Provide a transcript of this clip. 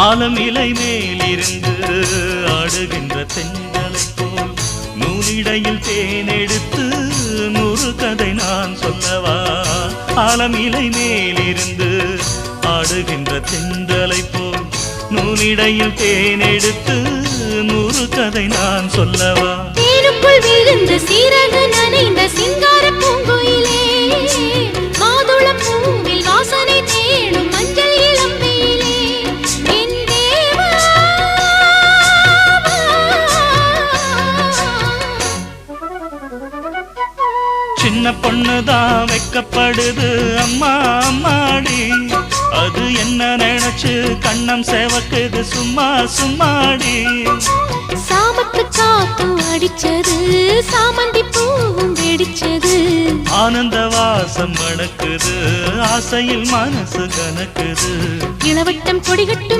ஆலம் இலை மேலிருந்து ஆடுகின்ற தென்றலை போல் நூலிடையில் தேனெடுத்து 100 கதை நான் சொல்லவா? ஆலம் இலை மேலிருந்து ஆடுகின்ற தென்றலை போல் நூலிடையில் தேனெடுத்து 100 கதை நான் சொல்லவா? தேனுக்குள் விழுந்த சீரக நனைந்த சிங்கார பூங்குயிலே, மாதுளம் பூவில் வாசனை தேடும் மஞ்சள் இளம்பையிலே, என் தேவா. சின்ன பொண்ணுதான் வெக்கப்படுது அம்மா அம்மாடி, அது என்ன நினைச்சு கண்ணம் சேவக்குது சும்மா சும்மாடி. சாமத்து காத்தும் அடிச்சது, சாமந்தி பூவும் வெடிச்சது, ஆனந்த வாசம் மணக்குது, ஆசையில் மனசு கனக்குது. இளவட்டம் கொடிகட்டும்